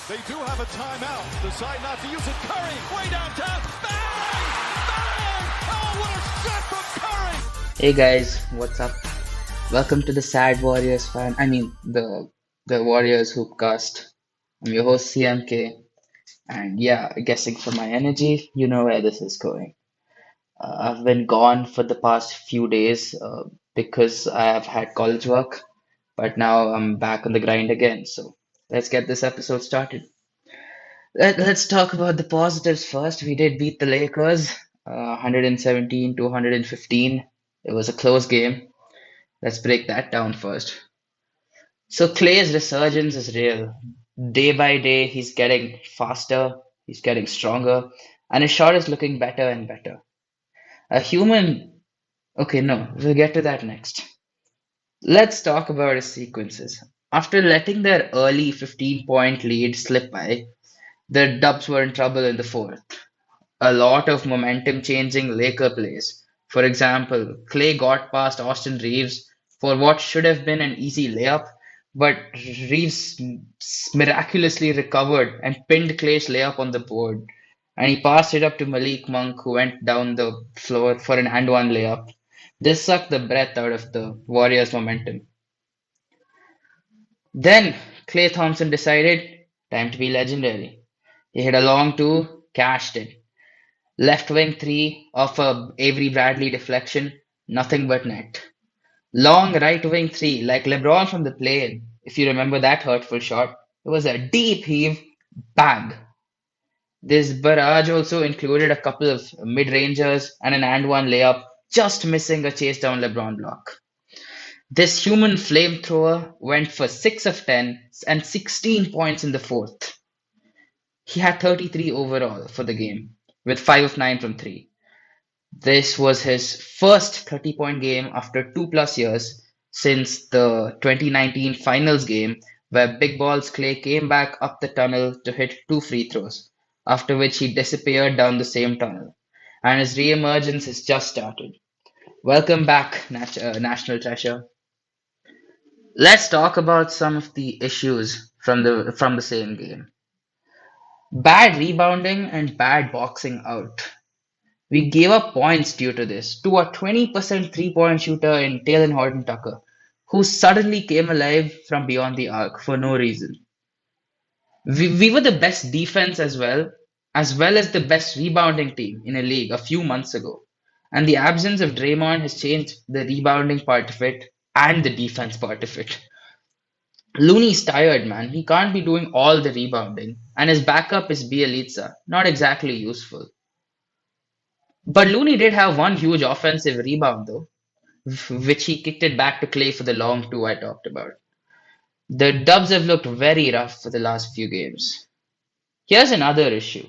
They do have a timeout. Decide not to use it. Curry, way downtown. Bang! Bang! Oh, what a shot from Curry! Hey guys, what's up? Welcome to the Sad Warriors fan. The Warriors Hoopcast. I'm your host CMK, and yeah, guessing from my energy, you know where this is going. I've been gone for the past few days because I have had college work, but now I'm back on the grind again. So let's get this episode started. Let's talk about the positives first. We did beat the Lakers, 117 to 115. It was a close game. Let's break that down first. So Clay's resurgence is real. Day by day, he's getting faster, he's getting stronger, and his shot is looking better and better. A human. Okay, no, we'll get to that next. Let's talk about his sequences. After letting their early 15-point lead slip by, the Dubs were in trouble in the fourth. A lot of momentum changing Laker plays. For example, Clay got past Austin Reeves for what should have been an easy layup, but Reeves miraculously recovered and pinned Clay's layup on the board. And he passed it up to Malik Monk, who went down the floor for an and one layup. This sucked the breath out of the Warriors' momentum. Then Clay Thompson decided, time to be legendary. He hit a long two, cashed it. Left wing three off a Avery Bradley deflection, nothing but net. Long right wing three, like LeBron from the plane. If you remember that hurtful shot, it was a deep heave, bang. This barrage also included a couple of mid-rangers and an and one layup, just missing a chase down LeBron block. This human flamethrower went for 6 of 10 and 16 points in the fourth. He had 33 overall for the game, with 5 of 9 from 3. This was his first 30-point game after 2+ years since the 2019 finals game, where Big Balls Clay came back up the tunnel to hit 2 free throws, after which he disappeared down the same tunnel. And his re-emergence has just started. Welcome back, National Treasure. Let's talk about some of the issues from the same game. Bad rebounding and bad boxing out. We gave up points due to this to a 20% three-point shooter in Taylor Horton Tucker, who suddenly came alive from beyond the arc for no reason. We were the best defense as well as the best rebounding team in a league a few months ago. And the absence of Draymond has changed the rebounding part of it and the defense part of it. Looney's tired, man. He can't be doing all the rebounding. And his backup is Bielitsa. Not exactly useful. But Looney did have one huge offensive rebound, though, which he kicked it back to Clay for the long two I talked about. The Dubs have looked very rough for the last few games. Here's another issue.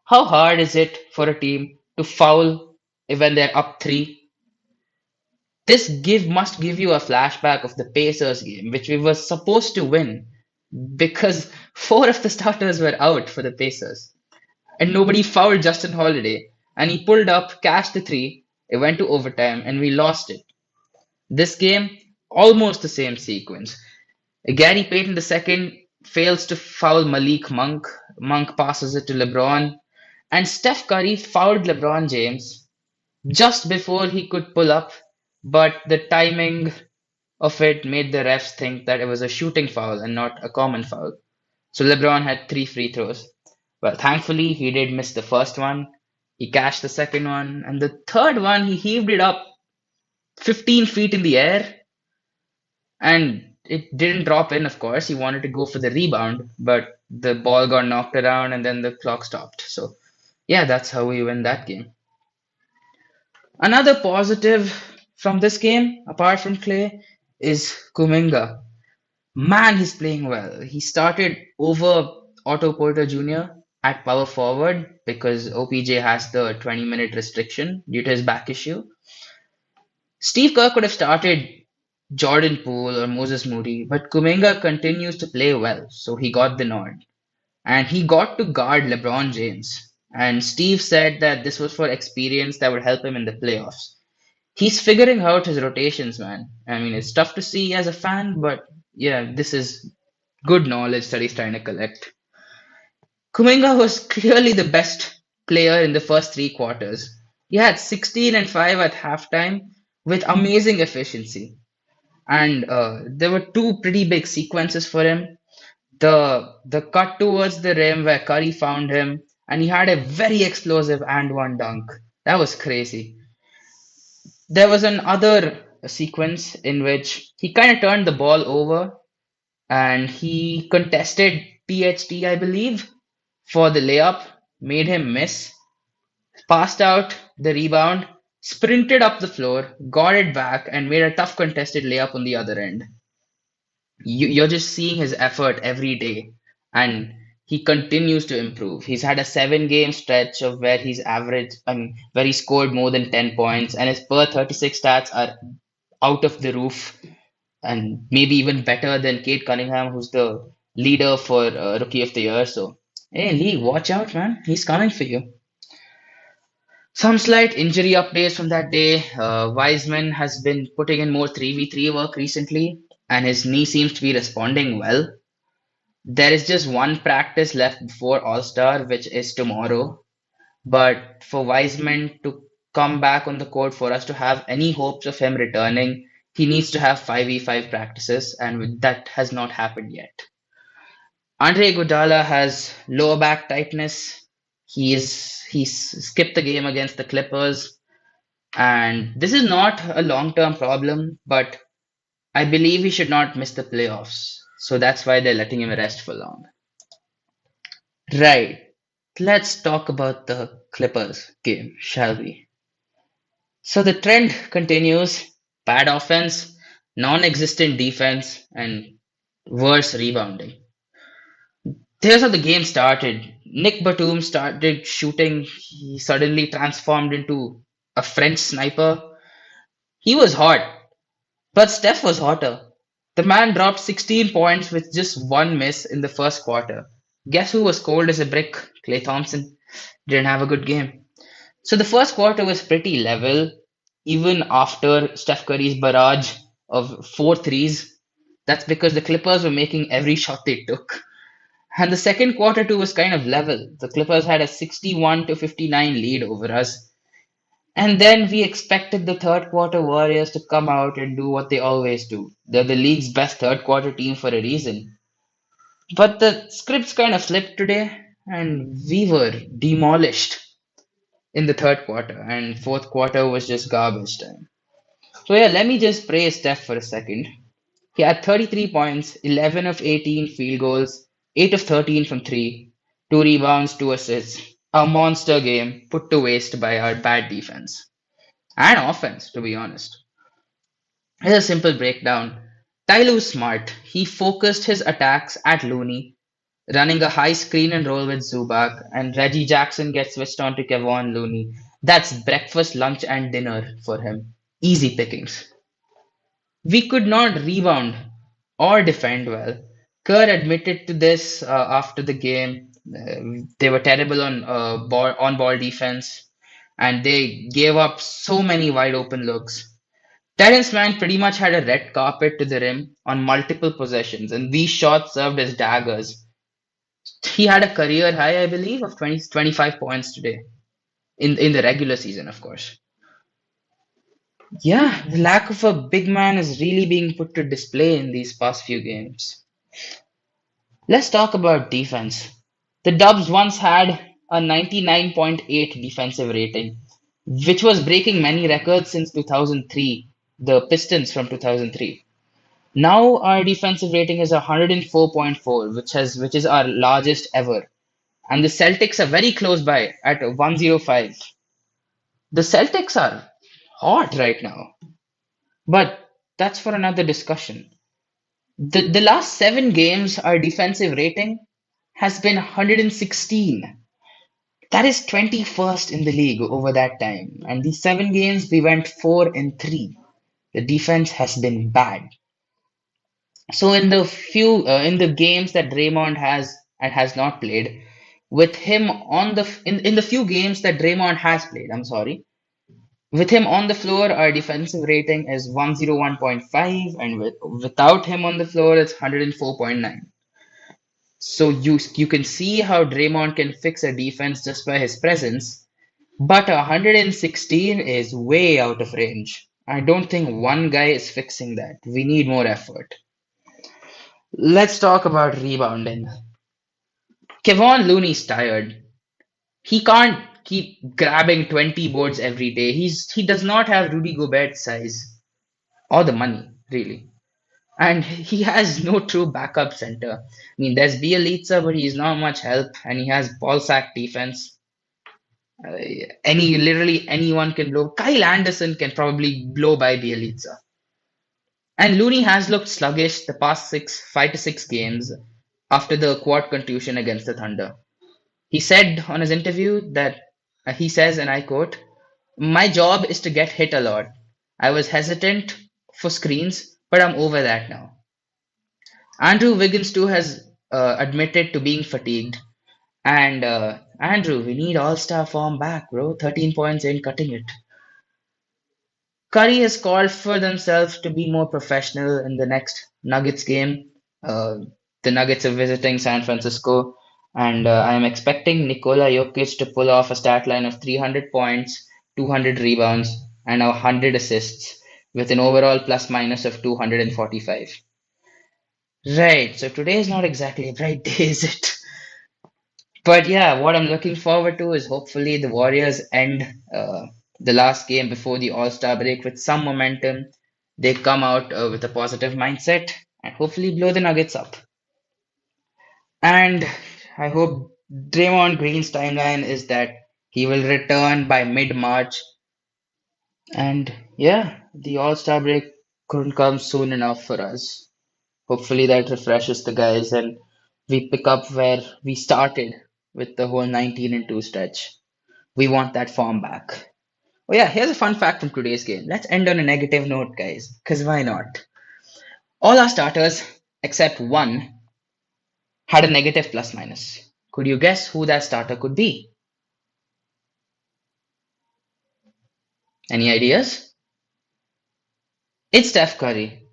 How hard is it for a team to foul when they're up three? This give must give you a flashback of the Pacers game, which we were supposed to win because four of the starters were out for the Pacers. And nobody fouled Justin Holiday. And he pulled up, cashed the three, it went to overtime, and we lost it. This game, almost the same sequence. Gary Payton II fails to foul Malik Monk. Monk passes it to LeBron. And Steph Curry fouled LeBron James just before he could pull up, but the timing of it made the refs think that it was a shooting foul and not a common foul. So LeBron had 3 free throws. Well, thankfully, he did miss the first one. He cashed the second one. And the third one, he heaved it up 15 feet in the air. And it didn't drop in, of course. He wanted to go for the rebound, but the ball got knocked around and then the clock stopped. So, yeah, that's how we win that game. Another positive from this game, apart from Clay, is Kuminga. Man, he's playing well. He started over Otto Porter Jr. at power forward because OPJ has the 20-minute restriction due to his back issue. Steve Kerr could have started Jordan Poole or Moses Moody, but Kuminga continues to play well, so he got the nod. And he got to guard LeBron James. And Steve said that this was for experience that would help him in the playoffs. He's figuring out his rotations, man. I mean, it's tough to see as a fan, but yeah, this is good knowledge that he's trying to collect. Kuminga was clearly the best player in the first three quarters. He had 16 and 5 at halftime with amazing efficiency. And there were two pretty big sequences for him. The cut towards the rim where Curry found him, and he had a very explosive and one dunk. That was crazy. There was another sequence in which he kind of turned the ball over and he contested THT, I believe, for the layup, made him miss, passed out the rebound, sprinted up the floor, got it back, and made a tough contested layup on the other end. You're just seeing his effort every day, and he continues to improve. He's had a 7 game stretch of where he's averaged, where he scored more than 10 points, and his per 36 stats are out of the roof, and maybe even better than Kate Cunningham, who's the leader for Rookie of the Year. So, hey, Lee, watch out, man. He's coming for you. Some slight injury updates from that day. Wiseman has been putting in more 3v3 work recently, and his knee seems to be responding well. There is just one practice left before All Star, which is tomorrow. But for Wiseman to come back on the court, for us to have any hopes of him returning, he needs to have 5v5 practices, and that has not happened yet. Andre Iguodala has lower back tightness. He's skipped the game against the Clippers, and this is not a long-term problem, but I believe he should not miss the playoffs. So that's why they're letting him rest for long. Right. Let's talk about the Clippers game, shall we? So the trend continues. Bad offense, non-existent defense, and worse rebounding. Here's how the game started. Nick Batum started shooting. He suddenly transformed into a French sniper. He was hot, but Steph was hotter. The man dropped 16 points with just one miss in the first quarter. Guess who was cold as a brick? Klay Thompson. Didn't have a good game. So the first quarter was pretty level, even after Steph Curry's barrage of four threes. That's because the Clippers were making every shot they took. And the second quarter too was kind of level. The Clippers had a 61 to 59 lead over us. And then we expected the third quarter Warriors to come out and do what they always do. They're the league's best third quarter team for a reason. But the scripts kind of flipped today, and we were demolished in the third quarter, and fourth quarter was just garbage time. So yeah, let me just praise Steph for a second. He had 33 points, 11 of 18 field goals, 8 of 13 from 3, 2 rebounds, 2 assists. A monster game put to waste by our bad defense. And offense, to be honest. Here's a simple breakdown. Tyler was smart. He focused his attacks at Looney, running a high screen and roll with Zubac, and Reggie Jackson gets switched on to Kevon Looney. That's breakfast, lunch, and dinner for him. Easy pickings. We could not rebound or defend well. Kerr admitted to this after the game. They were terrible on ball defense, and they gave up so many wide open looks. Terrence Mann pretty much had a red carpet to the rim on multiple possessions, and these shots served as daggers. He had a career high, I believe, of 25 points today in the regular season, of course. Yeah, the lack of a big man is really being put to display in these past few games. Let's talk about defense. The Dubs once had a 99.8 defensive rating, which was breaking many records since 2003, the Pistons from 2003. Now our defensive rating is 104.4, which is our largest ever. And the Celtics are very close by at 105. The Celtics are hot right now, but that's for another discussion. The last 7 games, our defensive rating has been 116. That is 21st in the league over that time. And these 7 games, we went 4 and 3. The defense has been bad. So in the games that Draymond has and has not played, with him on in the few games that Draymond has played, I'm sorry, with him on the floor, our defensive rating is 101.5, and without him on the floor, it's 104.9. So you can see how Draymond can fix a defense just by his presence, but 116 is way out of range. I don't think one guy is fixing that. We need more effort. Let's talk about rebounding. Kevon Looney's tired. He can't keep grabbing 20 boards every day. He does not have Rudy Gobert's size or the money, really. And he has no true backup center. I mean, there's Bielitsa, but he's not much help, and he has ball sack defense. Uh, literally anyone can blow. Kyle Anderson can probably blow by Bielitsa. And Looney has looked sluggish the past 5 to 6 games after the quad contusion against the Thunder. He said on his interview that he says, and I quote, "My job is to get hit a lot. I was hesitant for screens, but I'm over that now." Andrew Wiggins too has admitted to being fatigued. And Andrew, we need all-star form back, bro. 13 points ain't cutting it. Curry has called for themselves to be more professional in the next Nuggets game. Uh, the Nuggets are visiting San Francisco, and I am expecting Nikola Jokic to pull off a stat line of 300 points, 200 rebounds, and 100 assists with an overall plus minus of 245. Right, so today is not exactly a bright day, is it? But yeah, what I'm looking forward to is hopefully the Warriors end the last game before the All-Star break with some momentum. They come out with a positive mindset and hopefully blow the Nuggets up. And I hope Draymond Green's timeline is that he will return by mid-March. And yeah, the All-Star break couldn't come soon enough for us. Hopefully that refreshes the guys and we pick up where we started with the whole 19 and 2 stretch. We want that form back. Oh yeah, here's a fun fact from today's game. Let's end on a negative note, guys, because why not? All our starters, except one, had a negative plus minus. Could you guess who that starter could be? Any ideas? It's Steph Curry.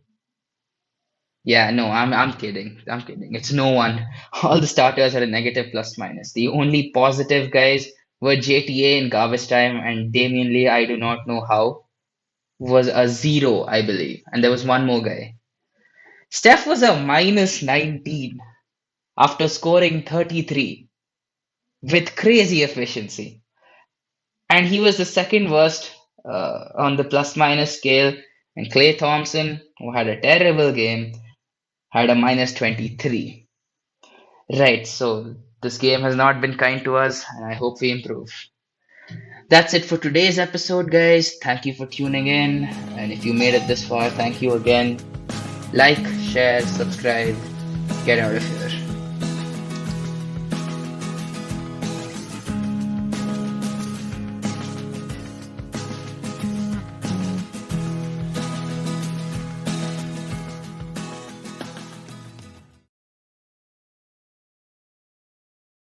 Yeah, no, I'm kidding. I'm kidding. It's no one. All the starters had a negative plus minus. The only positive guys were JTA in garbage time and Damian Lee, I do not know how, was a zero, I believe. And there was one more guy. Steph was a minus 19 after scoring 33 with crazy efficiency. And he was the second worst on the plus minus scale. And Klay Thompson, who had a terrible game, had a minus 23. Right, so this game has not been kind to us, and I hope we improve. That's it for today's episode, guys. Thank you for tuning in. And if you made it this far, thank you again. Like, share, subscribe, get out of here.